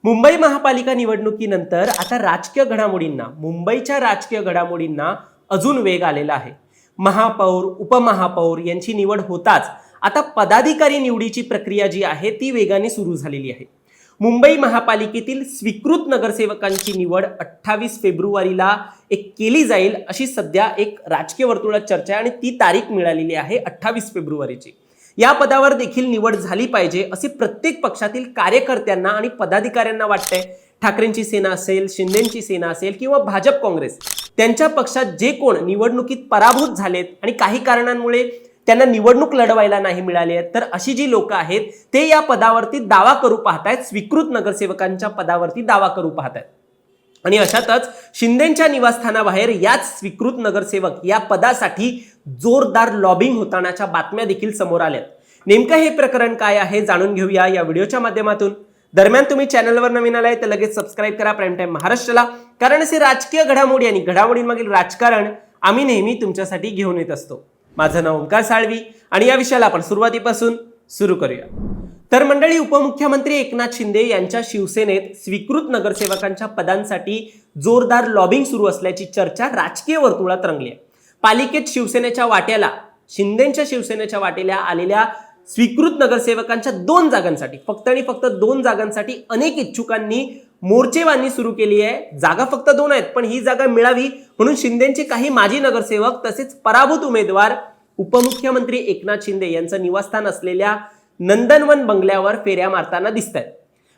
मुंबई महापालिका निवडणुकीनंतर आता राजकीय घडामोडींना मुंबईच्या राजकीय घडामोडींना अजून वेग आलेला आहे। महापौर उपमहापौर यांची निवड होताच आता पदाधिकारी निवडीची प्रक्रिया जी आहे ती वेगाने सुरू झालेली आहे। मुंबई महापालिकेतील स्वीकृत नगरसेवकांची निवड 28 फेब्रुवारीला केली जाईल अशी सध्या एक राजकीय वर्तुळात चर्चा आहे आणि ती तारीख मिळालेली आहे 28 फेब्रुवारीची। या पदावर देखील निवड झाली पाहिजे असे प्रत्येक पक्षातील कार्यकर्त्यांना आणि पदाधिकाऱ्यांना वाटतंय। ठाकरेंची सेना असेल, शिंदेंची सेना असेल किंवा भाजप काँग्रेस त्यांच्या पक्षात जे कोण निवडणुकीत पराभूत झालेत आणि काही कारणांमुळे त्यांना निवडणूक लढवायला नाही मिळाली आहे, तर अशी जी लोक आहेत ते या पदावरती दावा करू पाहतायत, स्वीकृत नगरसेवकांच्या पदावरती दावा करू पाहतायत। आणि अशातच शिंदेंच्या निवासस्थानाबाहेर याच स्वीकृत नगरसेवक या पदासाठी जोरदार लॉबिंग होतानाच्या बातम्या देखील समोर आल्यात। नेमकं हे प्रकरण काय आहे जाणून घेऊया या व्हिडिओच्या माध्यमातून। दरम्यान तुम्ही चॅनलवर नवीन आलाय तर लगेच सबस्क्राइब करा प्राईम टाइम महाराष्ट्राला, कारण असे राजकीय घडामोडी आणि घडामोडींमागील राजकारण आम्ही नेहमी तुमच्यासाठी घेऊन येत असतो। माझं नाव ओंकार साळवी आणि या विषयाला आपण सुरुवातीपासून सुरू करूया। तर मंडळी, उपमुख्यमंत्री एकनाथ शिंदे यांच्या शिवसेनेत स्वीकृत नगरसेवकांच्या पदांसाठी जोरदार लॉबिंग सुरू असल्याची चर्चा राजकीय वर्तुळात रंगली आहे। पालिकेत शिवसेनेच्या वाट्याला शिंदेंच्या शिवसेनेच्या वाट्याला आलेल्या स्वीकृत नगरसेवकांच्या 2 जागांसाठी फक्त आणि फक्त 2 जागांसाठी अनेक इच्छुकांनी मोर्चेबांधणी सुरू केली आहे। जागा फक्त 2 आहेत, पण ही जागा मिळावी म्हणून शिंदेंचे काही माजी नगरसेवक तसेच पराभूत उमेदवार उपमुख्यमंत्री एकनाथ शिंदे यांचं निवासस्थान असलेल्या नंदनवन बंगल्यावर फेऱ्या मारताना दिसत आहेत।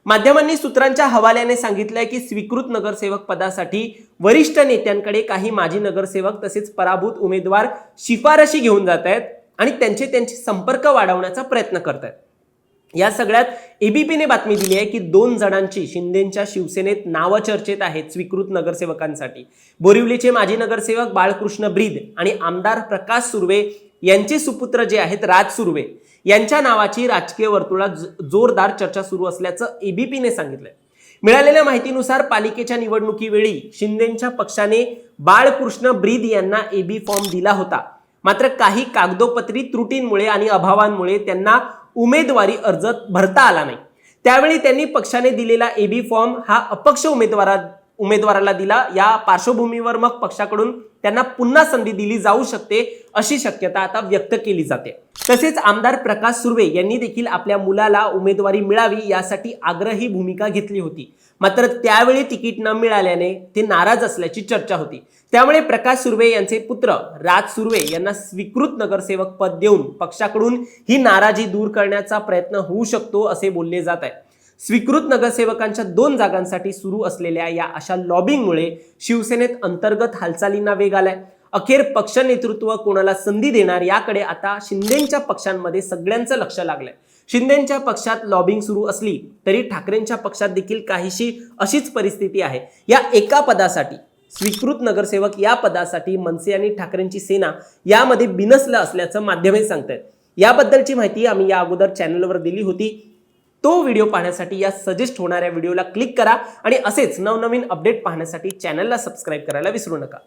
माध्यमांनी सूत्रांच्या हवाल्याने सांगितलंय की स्वीकृत नगरसेवक पदासाठी वरिष्ठ नेत्यांकडे काही माजी नगरसेवक तसेच पराभूत उमेदवार शिफारशी घेऊन जात आहेत आणि त्यांचे संपर्क वाढवण्याचा प्रयत्न करत आहेत। या सगळ्यात एबीपीने बातमी दिली आहे की 2 जणांची शिंदेंच्या शिवसेनेत नावं चर्चेत आहेत स्वीकृत नगरसेवकांसाठी। बोरिवलीचे माजी नगरसेवक बाळकृष्ण ब्रीद आणि आमदार प्रकाश सुर्वे यांचे सुपुत्र जे आहेत राज सुर्वे यांच्या नावाची राजकीय वर्तुळात जोरदार चर्चा सुरू असल्याचं एबीपीने सांगितलंय। मिळालेल्या माहितीनुसार पालिकेच्या निवडणुकीवेळी शिंदेंच्या पक्षाने बाळकृष्ण ब्रीद यांना एबी फॉर्म दिला होता, मात्र काही कागदोपत्री त्रुटींमुळे आणि अभावांमुळे त्यांना उमेदवारी अर्ज भरता आला नाही। त्यावेळी त्यांनी पक्षाने दिलेला एबी फॉर्म हा अपक्ष उमेदवाराला दिला। या पार्श्वभूमीवर मग पक्षाकडून त्यांना पुन्हा संधी दिली जाऊ शकते अशी शक्यता आता व्यक्त केली जाते। तसेच आमदार प्रकाश सुर्वे यांनी देखील आपल्या मुलाला उमेदवारी मिळावी यासाठी आग्रही भूमिका घेतली होती, मात्र त्यावेळी तिकीट न मिळाल्याने ते नाराज असल्याची चर्चा होती। त्यामुळे प्रकाश सुर्वे यांचे पुत्र राज सुर्वे यांना स्वीकृत नगरसेवक पद देऊन पक्षाकडून ही नाराजी दूर करण्याचा प्रयत्न होऊ शकतो असे बोलले जात आहे। स्वीकृत नगरसेवकांच्या 2 जागांसाठी सुरू असलेल्या या अशा लॉबिंगमुळे शिवसेनेत अंतर्गत हालचालींना वेग आलाय। अखेर पक्ष नेतृत्व कोणाला संधी देणार याकडे आता शिंदेंच्या पक्षांमध्ये सगळ्यांचं लक्ष लागलंय। शिंदेंच्या पक्षात लॉबिंग सुरू असली तरी ठाकरेंच्या पक्षात देखील काहीशी अशीच परिस्थिती आहे। या एका पदासाठी स्वीकृत नगरसेवक या पदासाठी मनसे आणि ठाकरेंची सेना यामध्ये बिनसलं असल्याचं माध्यमे सांगतायत। याबद्दलची माहिती आम्ही या अगोदर चॅनलवर दिली होती। तो व्हिडिओ पाहण्यासाठी या सजेस्ट होणाऱ्या व्हिडिओला क्लिक करा आणि असेच नवनवीन अपडेट पाहण्यासाठी चॅनलला सबस्क्राइब करायला विसरू नका।